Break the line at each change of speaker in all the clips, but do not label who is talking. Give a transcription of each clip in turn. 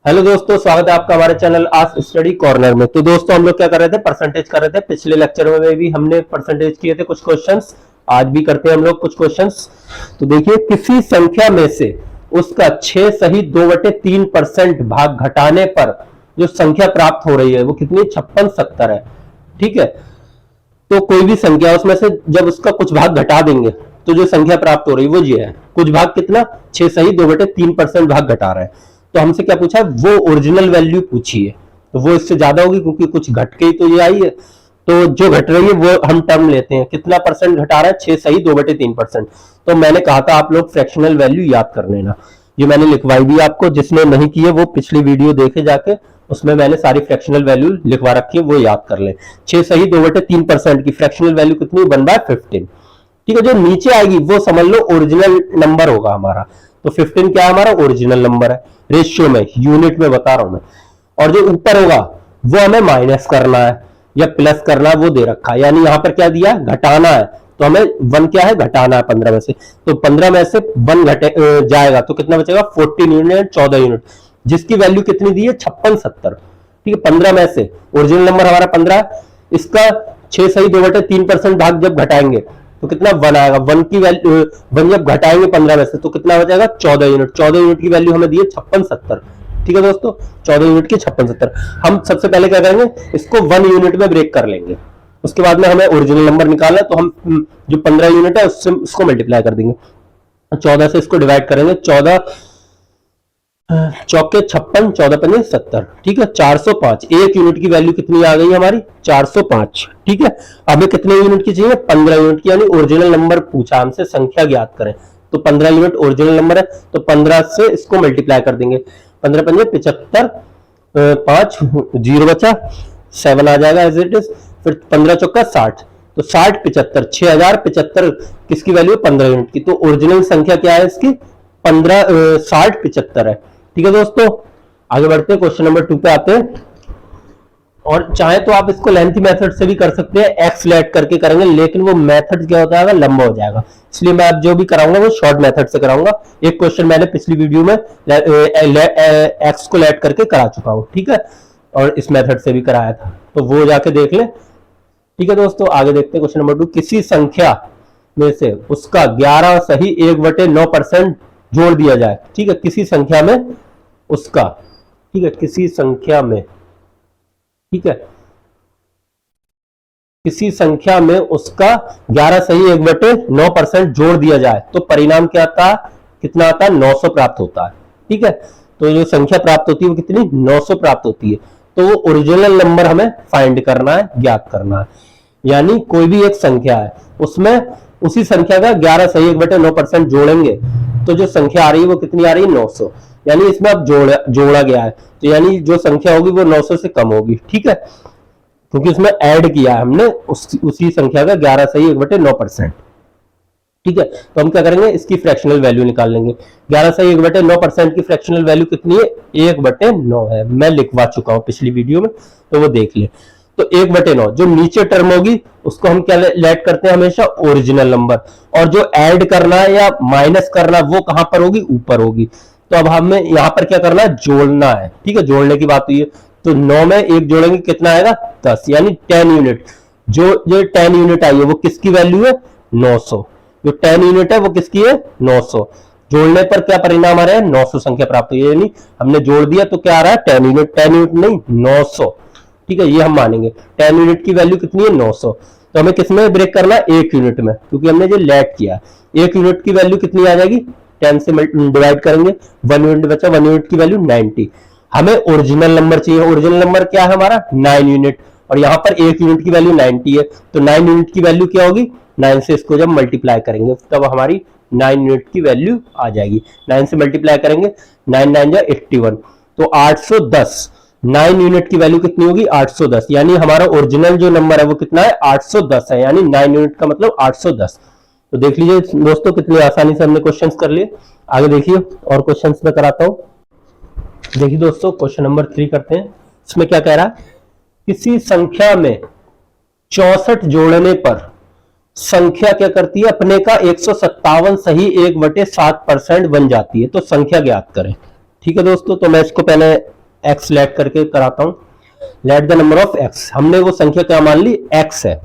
Hello दोस्तों, स्वागत है आपका हमारे चैनल आज स्टडी कॉर्नर में। तो दोस्तों हम लोग क्या कर रहे थे, परसेंटेज कर रहे थे। पिछले लेक्चर में भी हमने परसेंटेज किए थे कुछ क्वेश्चंस, आज भी करते हैं हम लोग कुछ क्वेश्चंस। तो देखिए, किसी संख्या में से उसका 6 सही 2/3% भाग घटाने पर जो संख्या प्राप्त हो रही है वो कितनी, 5670 है। ठीक है, तो कोई भी संख्या उसमें से जब उसका कुछ भाग घटा देंगे तो जो संख्या प्राप्त हो रही है वो ये है। कुछ भाग कितना, 6 सही 2/3% भाग घटा रहा है। तो हमसे क्या पूछा है, वो ओरिजिनल वैल्यू पूछी है। तो वो इससे ज्यादा होगी क्योंकि कुछ घट के ही तो ये आई है। तो जो घट रही है वो हम टर्म लेते हैं, कितना परसेंट घटा रहा है, 6 सही 2/3%। तो मैंने कहा था आप लोग फ्रैक्शनल वैल्यू याद कर लेना, ये मैंने लिखवाई भी आपको। जिसने नहीं की है वो पिछली वीडियो देखे जाके, उसमें मैंने सारी फ्रैक्शनल वैल्यू लिखवा रखी है, वो याद कर ले। 6 सही 2/3% की फ्रैक्शनल वैल्यू कितनी, 1/15। ठीक है, जो नीचे आएगी वो समझ लो ओरिजिनल नंबर होगा हमारा। तो 15 क्या है, हमारा ओरिजिनल नंबर है, रेशियो में, यूनिट में बता रहा हूं मैं। और जो ऊपर होगा वो हमें माइनस करना है या प्लस करना है, वो दे रखा है। यानी यहां पर क्या दिया, घटाना है। तो हमें 1 क्या है, घटाना है 15 में से। तो 15 में से 1 घटे जाएगा तो कितना बचेगा, 14 यूनिट, 14 यूनिट, जिसकी वैल्यू कितनी दी है, 5670। ठीक है, 15 में से ओरिजिनल नंबर हमारा 15, इसका 6 सही 2/3% भाग जब घटाएंगे तो कितना, 1 आएगा। 1 की वैल्यू 1 जब घटाएंगे 15 में से तो कितना हो जाएगा, 14 यूनिट। 14 यूनिट की वैल्यू हमें दी है 5670। ठीक है दोस्तों, 14 यूनिट की 5670। हम सबसे पहले क्या करेंगे, इसको 1 यूनिट में ब्रेक कर लेंगे। उसके बाद में हमें ओरिजिनल नंबर निकालना है, तो हम जो 15 यूनिट है उससे उसको मल्टीप्लाई कर देंगे। 14 से इसको डिवाइड करेंगे, 14 चौके 56, 14 पंजे 70। ठीक है, 405। 1 यूनिट की वैल्यू कितनी आ गई हमारी, 405। ठीक है, हमें कितने यूनिट की चाहिए, 15 यूनिट की। यानी ओरिजिनल नंबर पूछा हमसे, संख्या ज्ञात करें। तो 15 यूनिट ओरिजिनल नंबर है, तो 15 से इसको मल्टीप्लाई कर देंगे। 15 पंजे 75, 5 0 बचा, 7 आ जाएगा एज इट इज। फिर 15 चौका 60, तो 60 75, 6075 किसकी वैल्यू, 15 यूनिट की। तो ओरिजिनल संख्या क्या है इसकी, 15 60 75 है। ठीक है दोस्तों, आगे बढ़ते हैं, क्वेश्चन नंबर 2 पे आते हैं। और चाहे तो आप इसको लेंथी मेथड से भी कर सकते हैं, एक्स लेट करके करेंगे, लेकिन वो मेथड क्या होता है, लंबा हो जाएगा। इसलिए मैं अब जो भी कराऊंगा वो शॉर्ट मेथड से कराऊंगा। एक क्वेश्चन मैंने पिछली वीडियो में एक्स को लेट करके करा चुका हूं। ठीक है, और इस मेथड से भी कराया था, तो वो जाके देख ले। ठीक है दोस्तों, आगे देखते हैं क्वेश्चन नंबर 2। किसी संख्या में से उसका 11 सही 1/9% जोड़ दिया जाए। ठीक है, किसी संख्या में उसका, ठीक है, किसी संख्या में, ठीक है, किसी संख्या में उसका 11 सही 1/9% जोड़ दिया जाए तो परिणाम क्या आता है, कितना आता है, 900 प्राप्त होता है। ठीक है, तो जो संख्या प्राप्त होती है वो कितनी, 900 प्राप्त होती है। तो वो ओरिजिनल नंबर हमें फाइंड करना है, ज्ञात करना है। यानी कोई भी एक संख्या है, उसमें उसी संख्या का 11 सही 1/9% जोड़ेंगे तो जो संख्या आ रही है वो कितनी आ रही है, 900। यानी इसमें अब जोड़ा गया है, तो यानी जो संख्या होगी वो 900 से कम होगी। ठीक है, क्योंकि उसमें ऐड किया है हमने उसी संख्या का 11 सही 1/9%। ठीक है, तो हम क्या करेंगे, इसकी फ्रैक्शनल वैल्यू निकाल लेंगे। 11 सही 1/9% की फ्रैक्शनल वैल्यू कितनी है, 1/9 है। मैं लिखवा चुका हूं पिछली वीडियो में, तो वो देख ले। तो 1/9 जो नीचे टर्म होगी उसको हम क्या लेट करते हैं, हमेशा ओरिजिनल नंबर। और जो ऐड करना है या माइनस करना है वो कहां पर होगी, ऊपर होगी। तो अब हमें यहां पर क्या करना है, जोड़ना है। ठीक है, जोड़ने की बात हुई है, तो 9 में 1 जोड़ेंगे कितना आएगा, 10, यानी 10 यूनिट। जो 10 यूनिट आई है वो किसकी वैल्यू है, 900। जो 10 यूनिट है वो किसकी है, 900। जोड़ने पर क्या परिणाम आ रहा है, 900 संख्या प्राप्त हुई है। यानी हमने जोड़ दिया तो क्या आ रहा है, 10 यूनिट, 10 यूनिट नहीं 900। ठीक है, ये हम मानेंगे। 10 यूनिट की वैल्यू कितनी है, 900। तो हमें किसमें ब्रेक करना है, 1 यूनिट में, क्योंकि हमने जो लेट किया। 1 यूनिट की वैल्यू कितनी आ जाएगी, 10 से डिवाइड करेंगे, 1 यूनिट बचा, 1 यूनिट की वैल्यू 90। हमें ओरिजिनल नंबर चाहिए, ओरिजिनल नंबर क्या है हमारा, 9 यूनिट। और यहां पर 1 यूनिट की वैल्यू 90 है, तो 9 यूनिट की वैल्यू क्या होगी, 9 से इसको जब मल्टीप्लाई करेंगे तब हमारी 9 यूनिट की वैल्यू आ जाएगी। 9 से मल्टीप्लाई करेंगे, 9 9 जा 81, तो 810। 9 यूनिट की वैल्यू कितनी होगी, 810। यानी हमारा ओरिजिनल जो नंबर है वो कितना है, 810 है। यानी 9 यूनिट का मतलब 810। तो देख लीजिए दोस्तों, कितनी आसानी से हमने क्वेश्चंस कर लिए। आगे देखिए और क्वेश्चंस में कराता हूं। देखिए दोस्तों, क्वेश्चन नंबर 3 करते हैं। इसमें क्या कह रहा है, किसी संख्या में 64 जोड़ने पर संख्या क्या करती है, अपने का 157 सही 1/7% बन जाती है। तो संख्या ज्ञात करें। ठीक है दोस्तों, तो मैं इसको पहले x लेट करके कराता हूं। Let the number of x, हमने वो संख्या क्या मान ली, x है।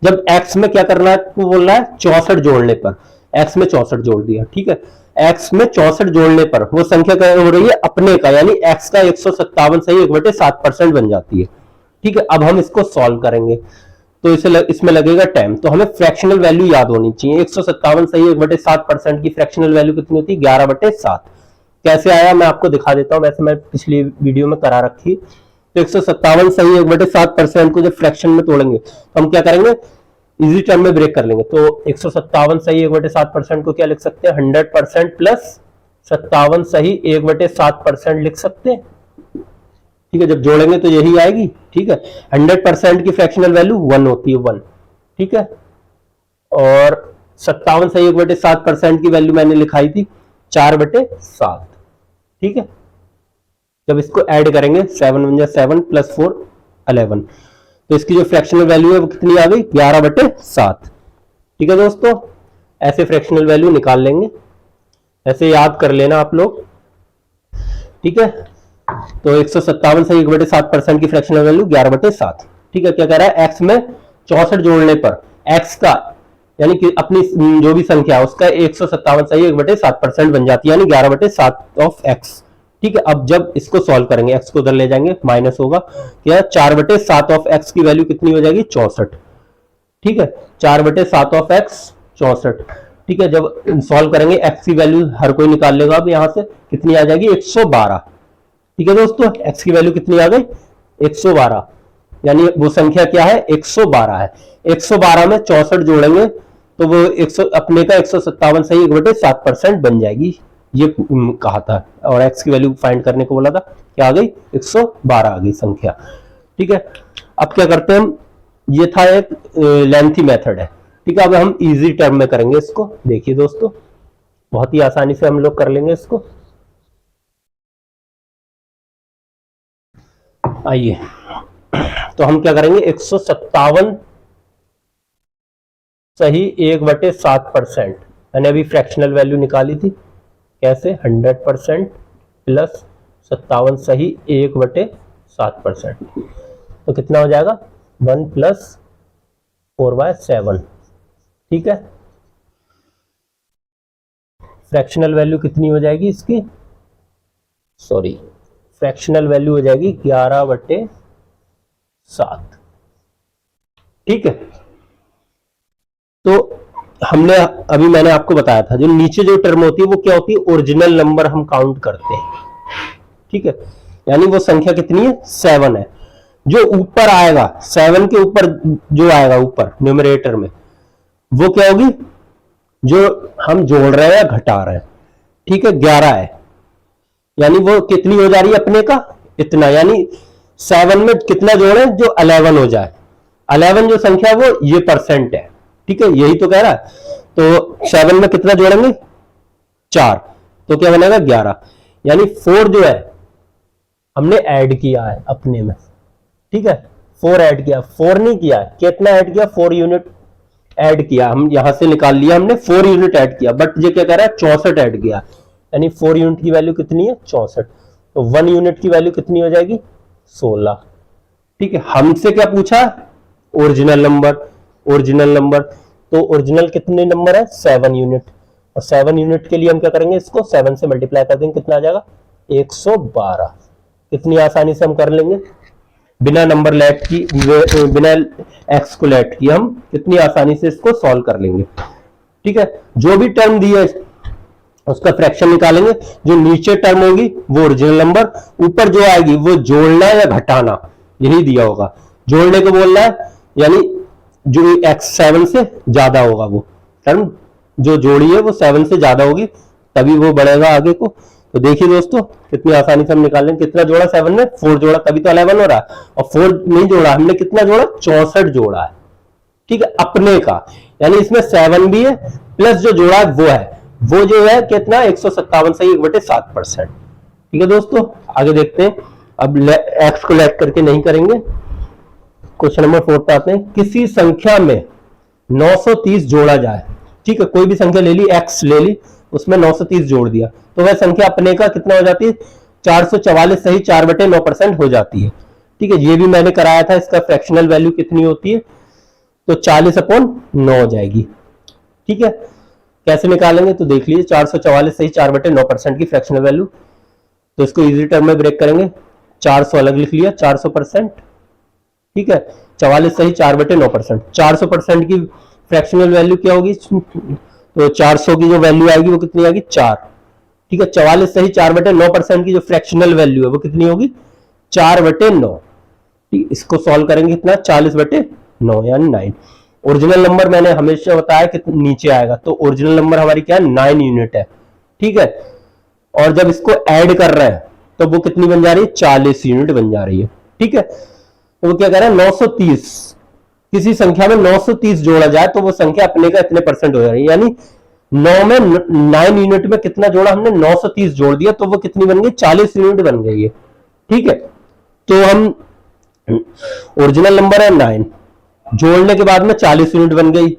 जब x में क्या करना है तो बोल रहा है 64 जोड़ने पर, x में 64 जोड़ दिया, ठीक है। x में 64 जोड़ने पर वो संख्या क्या हो रही है, अपने का, यानी x का 157 सही 1/7% बन जाती है, ठीक है। अब हम इसको सॉल्व करेंगे तो इसमें लगेगा टाइम, तो हमें फ्रैक्शनल वैल्यू याद होनी चाहिए। 157 सही 1/7% की फ्रैक्शनल वैल्यू कितनी होती है, 11/7। कैसे आया मैं आपको दिखा देता हूं, वैसे मैं पिछली वीडियो में करा रखी। तो 157 सही 1/7% को जब फ्रैक्शन में तोड़ेंगे तो हम क्या करेंगे, इजी टर्म में ब्रेक कर लेंगे। तो 157 सही 1/7% को क्या लिख सकते हैं, 100% प्लस 57 सही 1/7% लिख सकते हैं, ठीक है। जब जोड़ेंगे तो यही आएगी, ठीक है। 100% की फ्रैक्शनल वैल्यू 1 होती है, 1, ठीक है। और 57 सही 1/7% की वैल्यू मैंने लिखाई थी 4/7, ठीक है। जब इसको ऐड करेंगे 7 1 7 प्लस 4 11, तो इसकी जो फ्रैक्शनल वैल्यू है वो कितनी आ गई, 11/7, ठीक है दोस्तों। ऐसे फ्रैक्शनल वैल्यू निकाल लेंगे, ऐसे याद कर लेना आप लोग, ठीक है। तो 157 से 1/7% की फ्रैक्शनल वैल्यू 11/7, ठीक है। क्या कह रहा है, x में 64 जोड़ने पर x का, यानी कि अपनी जो भी संख्या है उसका 157 से 1/7% बन जाती है, यानी 11/7 ऑफ x, ठीक है। अब जब इसको सॉल्व करेंगे, x को उधर ले जाएंगे, माइनस होगा, क्या 4/7 ऑफ x की वैल्यू कितनी हो जाएगी, 64, ठीक है। 4/7 ऑफ x 64, ठीक है। जब सॉल्व करेंगे x की वैल्यू हर कोई निकाल लेगा, अब यहां से कितनी आ जाएगी, 112, ठीक है दोस्तों। x की वैल्यू कितनी आ गई, 112, यानी वो संख्या क्या है, 112 है। 112 में 64 जोड़ेंगे तो वो 100 अपने का 157 सही 1/7% बन जाएगी, ये कहा था। और x की वैल्यू फाइंड करने को बोला था, क्या आ गई, 112 आ गई संख्या, ठीक है। अब क्या करते हैं हम, ये था एक लेंथी मेथड है, ठीक है। अब हम इजी टर्म में करेंगे इसको, देखिए दोस्तों, बहुत ही आसानी से हम लोग कर लेंगे इसको। आइए, तो हम क्या करेंगे, 157 सही 1/7%, मैंने अभी फ्रैक्शनल वैल्यू निकाली थी, कैसे, 100% प्लस 57 सही 1/7%, तो कितना हो जाएगा, 1 प्लस 4/7, ठीक है। फ्रैक्शनल वैल्यू कितनी हो जाएगी इसकी, सॉरी, फ्रैक्शनल वैल्यू हो जाएगी 11/7, ठीक है। तो हमने अभी मैंने आपको बताया था, जो नीचे जो टर्म होती है वो क्या होती है, ओरिजिनल नंबर हम काउंट करते हैं, ठीक है। यानी वो संख्या कितनी है, 7 है। जो ऊपर आएगा, 7 के ऊपर जो आएगा ऊपर न्यूमरेटर में, वो क्या होगी, जो हम जोड़ रहे हैं या घटा रहे हैं, ठीक है, 11 है। यानी वो कितनी हो जा रही है अपने का, इतना, यानी 7 में कितना जोड़े, जो 11 हो जाए। 11 जो संख्या है वो ये परसेंट है, ठीक है, यही तो कह रहा है। तो 7 में कितना जोड़ेंगे, 4, तो क्या बनेगा 11, यानी 4 जो है हमने ऐड किया है अपने में, ठीक है। 4 ऐड किया, 4 नहीं किया है, कितना ऐड किया, 4 यूनिट ऐड किया, हम यहां से निकाल लिया हमने, 4 यूनिट ऐड किया, बट ये क्या कह रहा है, 64 ऐड किया, यानी 4 यूनिट की वैल्यू कितनी है, 64, तो 1 यूनिट की वैल्यू कितनी हो जाएगी, 16, ठीक है। हमसे क्या पूछा, ओरिजिनल नंबर, ओरिजिनल नंबर, तो ओरिजिनल कितने नंबर है, 7 यूनिट, और 7 यूनिट के लिए हम क्या करेंगे, इसको 7 से मल्टीप्लाई कर देंगे, कितना आ जाएगा, 112। कितनी आसानी से हम कर लेंगे, बिना नंबर लेट की, बिना एक्स को लेट की, हम कितनी आसानी से इसको सॉल्व कर लेंगे, ठीक है। जो भी टर्म दी है उसका फ्रैक्शन निकालेंगे, जो नीचे टर्म होगी वो ओरिजिनल नंबर, ऊपर जो आएगी वो जोड़ना या घटाना, यही दिया होगा। जोड़ने को बोल रहा है, यानी जो x 7 से ज्यादा होगा, वो टर्म जो जोड़ी है वो 7 से ज्यादा होगी, तभी वो बढ़ेगा आगे को। तो देखिए दोस्तों, कितनी आसानी से हम निकाल लेंगे, कितना जोड़ा 7 में, 4 जोड़ा, तभी तो 11 हो रहा है, और 4 नहीं जोड़ा हमने, कितना जोड़ा, 64 जोड़ा है, ठीक है, अपने का, यानी इसमें 7 भी है प्लस जो जोड़ा है वो जो है कितना, 157 से 1/7%, ठीक है दोस्तों। आगे देखते हैं, अब x को लेट करके नहीं करेंगे। क्वेश्चन नंबर 4 पे आते हैं, किसी संख्या में 930 जोड़ा जाए, ठीक है, कोई भी संख्या ले ली, x ले ली, उसमें 930 जोड़ दिया, तो वह संख्या अपने का कितना हो जाती है, 444 सही 4/9% हो जाती है। ठीक है, ये भी मैंने कराया था, इसका फ्रैक्शनल वैल्यू कितनी होती है, तो 40/9 हो जाएगी। ठीक है, कैसे निकालेंगे तो देख लीजिए, 444 सही 4/9% की फ्रैक्शनल वैल्यू, तो इसको इजी टर्म में ब्रेक करेंगे, 400 अलग लिख लिया 400%। ठीक है, 44 सही 4/9%, 400% की फ्रैक्शनल वैल्यू क्या होगी, तो 400 की जो वैल्यू आएगी वो कितनी आएगी 4। ठीक है, 44 सही 4/9% की जो फ्रैक्शनल वैल्यू है वो कितनी होगी 4/9। ठीक, इसको सॉल्व करेंगे कितना 40/9 यानी 9। ओरिजिनल नंबर मैंने हमेशा बताया कि नीचे आएगा, तो ओरिजिनल नंबर हमारी क्या है 9 यूनिट है। ठीक है, और जब इसको ऐड कर रहे हैं तो वो कितनी बन जा रही है 40 यूनिट बन जा रही है। ठीक है, तो वो क्या कह रहा है 930, किसी संख्या में 930 जोड़ा जाए तो वो संख्या अपने का इतने परसेंट हो जा रही है, यानी 9 में 9 यूनिट में कितना जोड़ा हमने 930 जोड़ दिया तो वो कितनी बन गई 40 यूनिट बन गई है। ठीक है, तो हम ओरिजिनल नंबर है 9, जोड़ने के बाद में 40 यूनिट बन गई,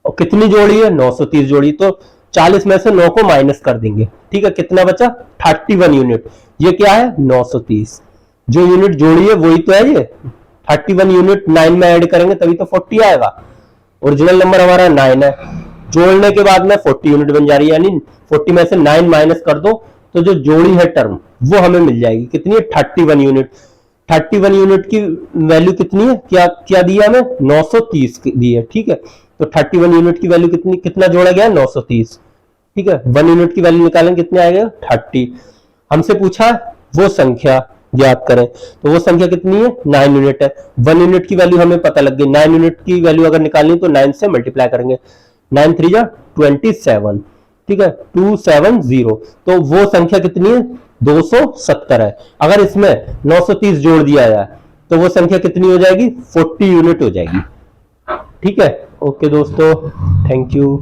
और कितनी जोड़ी है 930 जोड़ी, तो 40 में से 9 को माइनस कर देंगे। ठीक है, कितना बचा 31 यूनिट, ये क्या है 930, जो यूनिट जोड़ी है वही तो है ये 31 यूनिट, 9 में ऐड करेंगे तभी तो 40 आएगा। ओरिजिनल नंबर हमारा 9 है, जोड़ने के बाद में 40 यूनिट बन जा रही है, यानी 40 में से 9 माइनस कर दो तो जो जोड़ी है टर्म वो हमें मिल जाएगी, कितनी है 31 यूनिट। 31 यूनिट की वैल्यू कितनी है, क्या क्या दिया हमें 930 दी है। ठीक है, तो 31 यूनिट की वैल्यू कितनी, कितना जोड़ा गया 930। ठीक है, 1 यूनिट की वैल्यू निकालेंगे कितने आएगा 30। हमसे पूछा वो संख्या ज्ञात करें, तो वो संख्या कितनी है 9 यूनिट है। 1 यूनिट की वैल्यू हमें पता लग गई, 9 यूनिट की वैल्यू अगर निकालनी तो 9 से मल्टीप्लाई करेंगे, 9 3 जा 27। ठीक है, 270, तो वो संख्या कितनी है 270 है। अगर इसमें 930 जोड़ दिया जाए तो वो संख्या कितनी हो जाएगी 40 यूनिट हो जाएगी। ठीक है, ओके दोस्तों, थैंक यू।